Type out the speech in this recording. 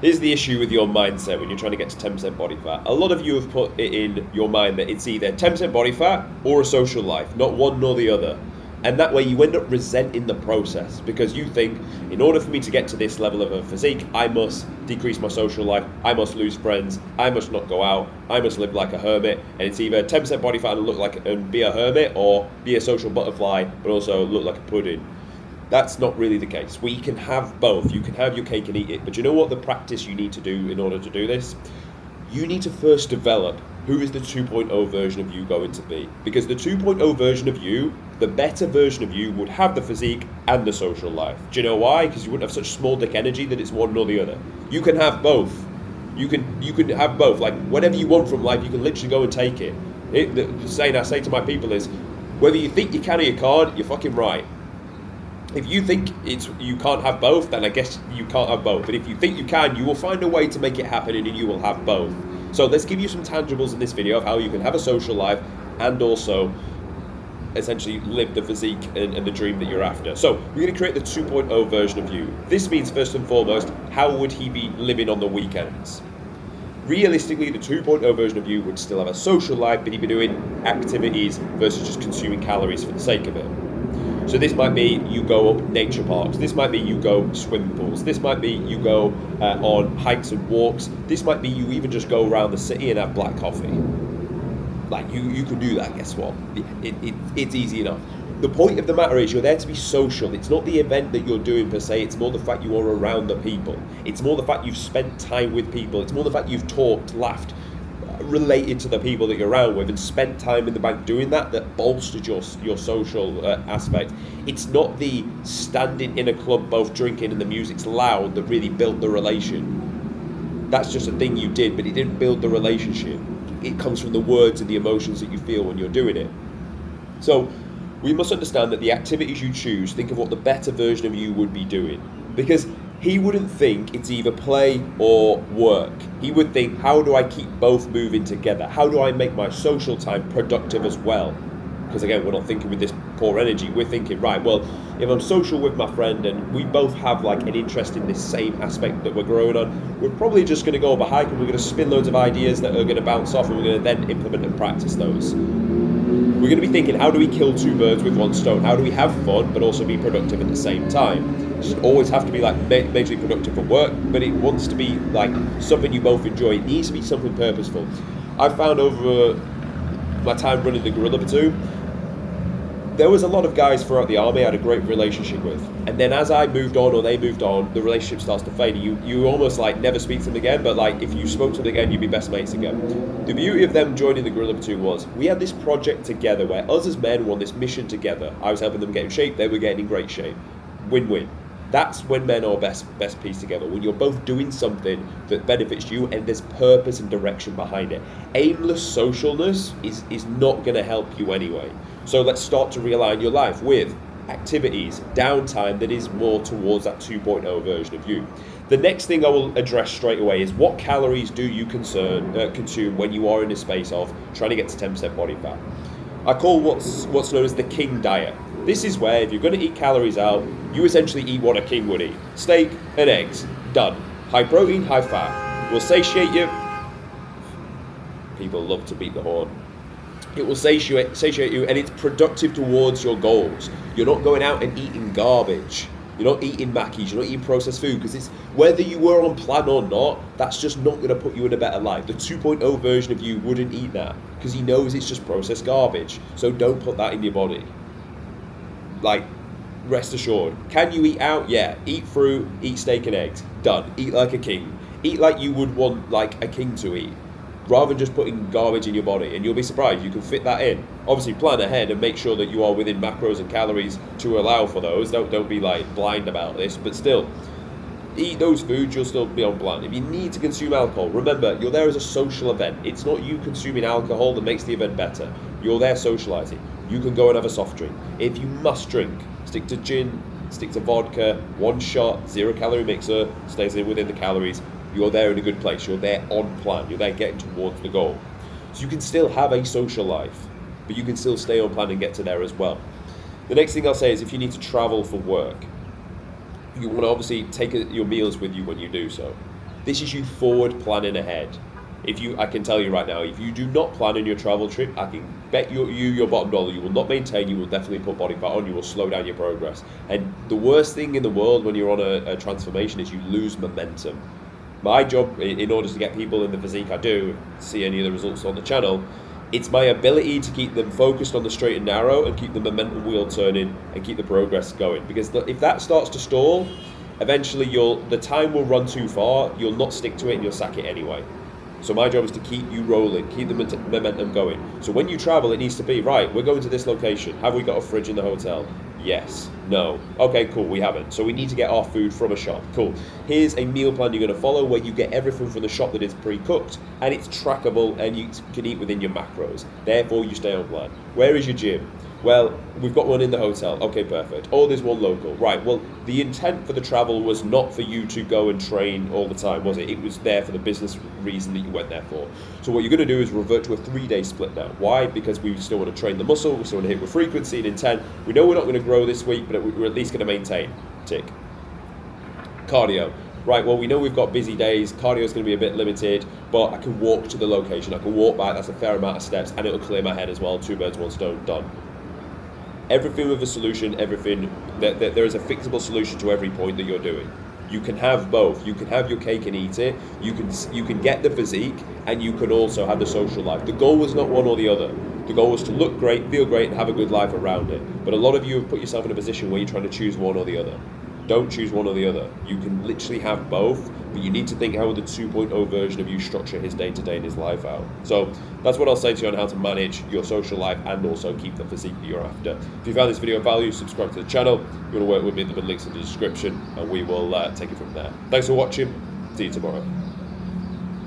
Here's the issue with your mindset when you're trying to get to 10% body fat. A lot of you have put it in your mind that it's either 10% body fat or a social life, not one nor the other. And that way you end up resenting the process because you think, in order for me to get to this level of a physique, I must decrease my social life, I must lose friends, I must not go out, I must live like a hermit. And it's either 10% body fat and look like and be a hermit, or be a social butterfly but also look like a pudding. That's not really the case. We can have both. You can have your cake and eat it. But you know what the practice you need to do in order to do this? You need to first develop who is the 2.0 version of you going to be. Because the 2.0 version of you, the better version of you, would have the physique and the social life. Do you know why? Because you wouldn't have such small dick energy that it's one or the other. You can have both. You can have both. Like, whatever you want from life, you can literally go and take it. The saying I say to my people is, whether you think you can or you can't, you're fucking right. If you think you can't have both, then I guess you can't have both. But if you think you can, you will find a way to make it happen and you will have both. So let's give you some tangibles in this video of how you can have a social life and also essentially live the physique and the dream that you're after. So we're going to create the 2.0 version of you. This means, first and foremost, how would he be living on the weekends? Realistically, the 2.0 version of you would still have a social life, but he'd be doing activities versus just consuming calories for the sake of it. So this might be you go up nature parks, this might be you go swim pools, this might be you go on hikes and walks, this might be you even just go around the city and have black coffee. Like, you can do that, guess what? It's easy enough. The point of the matter is you're there to be social. It's not the event that you're doing per se, it's more the fact you are around the people. It's more the fact you've spent time with people. It's more the fact you've talked, laughed, related to the people that you're around with and spent time in the bank doing that bolstered your social aspect. It's not the standing in a club both drinking and the music's loud that really built the relation. That's just a thing you did, but it didn't build the relationship. It comes from the words and the emotions that you feel when you're doing it. So we must understand that the activities you choose, think of what the better version of you would be doing, because he wouldn't think it's either play or work. He would think, how do I keep both moving together? How do I make my social time productive as well? Because again, we're not thinking with this poor energy. We're thinking, right, well, if I'm social with my friend and we both have like an interest in this same aspect that we're growing on, we're probably just going to go on a hike and we're going to spin loads of ideas that are going to bounce off and we're going to then implement and practice those. We're going to be thinking, how do we kill two birds with one stone? How do we have fun but also be productive at the same time? It doesn't always have to be like majorly productive for work, but it wants to be like something you both enjoy. It needs to be something purposeful. I've found over my time running the guerrilla platoon, there was a lot of guys throughout the army I had a great relationship with, and then as I moved on or they moved on, the relationship starts to fade. You almost like never speak to them again, but like if you spoke to them again, you'd be best mates again. The beauty of them joining the guerrilla platoon was we had this project together where us as men were on this mission together. I was helping them get in shape, they were getting in great shape. Win-win. That's when men are best pieced together, when you're both doing something that benefits you and there's purpose and direction behind it. Aimless socialness is not going to help you anyway. So let's start to realign your life with activities, downtime that is more towards that 2.0 version of you. The next thing I will address straight away is what calories do you consume when you are in a space of trying to get to 10% body fat. I call what's known as the king diet. This is where if you're going to eat calories out, you essentially eat what a king would eat. Steak and eggs, done. High protein, high fat. Will satiate you. People love to beat the horn. It will satiate you and it's productive towards your goals. You're not going out and eating garbage. You're not eating Mackies, you're not eating processed food, because it's whether you were on plan or not, that's just not going to put you in a better life. The 2.0 version of you wouldn't eat that because he knows it's just processed garbage. So don't put that in your body. Like, rest assured. Can you eat out? Yeah. Eat fruit, eat steak and eggs. Done. Eat like a king. Eat like you would want like a king to eat, rather than just putting garbage in your body, and you'll be surprised you can fit that in. Obviously plan ahead and make sure that you are within macros and calories to allow for those. Don't be like blind about this, but still eat those foods, you'll still be on plan. If you need to consume alcohol, remember you're there as a social event. It's not you consuming alcohol that makes the event better. You're there socializing. You can go and have a soft drink. If you must drink, stick to gin, stick to vodka, one shot, 0 calorie mixer, stays within the calories. You're there in a good place. You're there on plan. You're there getting towards the goal. So you can still have a social life, but you can still stay on plan and get to there as well. The next thing I'll say is if you need to travel for work, you want to obviously take your meals with you when you do so. This is you forward planning ahead. I can tell you right now, if you do not plan on your travel trip, I can bet your bottom dollar, you will not maintain, you will definitely put body fat on, you will slow down your progress. And the worst thing in the world when you're on a transformation is you lose momentum. My job, in order to get people in the physique I do, see any of the results on the channel, it's my ability to keep them focused on the straight and narrow and keep the momentum wheel turning and keep the progress going. Because if that starts to stall, eventually the time will run too far, you'll not stick to it and you'll sack it anyway. So my job is to keep you rolling, keep the momentum going. So when you travel, it needs to be, right, we're going to this location. Have we got a fridge in the hotel? Yes. No. Okay, cool, we haven't. So we need to get our food from a shop. Cool. Here's a meal plan you're going to follow where you get everything from the shop that is pre-cooked and it's trackable and you can eat within your macros. Therefore, you stay on plan. Where is your gym? Well, we've got one in the hotel. Okay, perfect. Oh, there's one local. Right, well, the intent for the travel was not for you to go and train all the time, was it? It was there for the business reason that you went there for. So what you're going to do is revert to a 3-day split now. Why? Because we still want to train the muscle, we still want to hit with frequency and intent. We know we're not going to grow this week, but we're at least going to maintain. Tick. Cardio. Right, well, we know we've got busy days, cardio is going to be a bit limited, but I can walk to the location, I can walk back, that's a fair amount of steps, and it'll clear my head as well. 2 birds, 1 stone, done. Everything with a solution, everything, there is a fixable solution to every point that you're doing. You can have both. You can have your cake and eat it. You can get the physique, and you can also have the social life. The goal was not one or the other. The goal was to look great, feel great, and have a good life around it. But a lot of you have put yourself in a position where you're trying to choose one or the other. Don't choose one or the other. You can literally have both, but you need to think how would the 2.0 version of you structure his day-to-day and his life out. So that's what I'll say to you on how to manage your social life and also keep the physique that you're after. If you found this video of value, subscribe to the channel. If you want to work with me, the links in the description, and we will take it from there. Thanks for watching. See you tomorrow.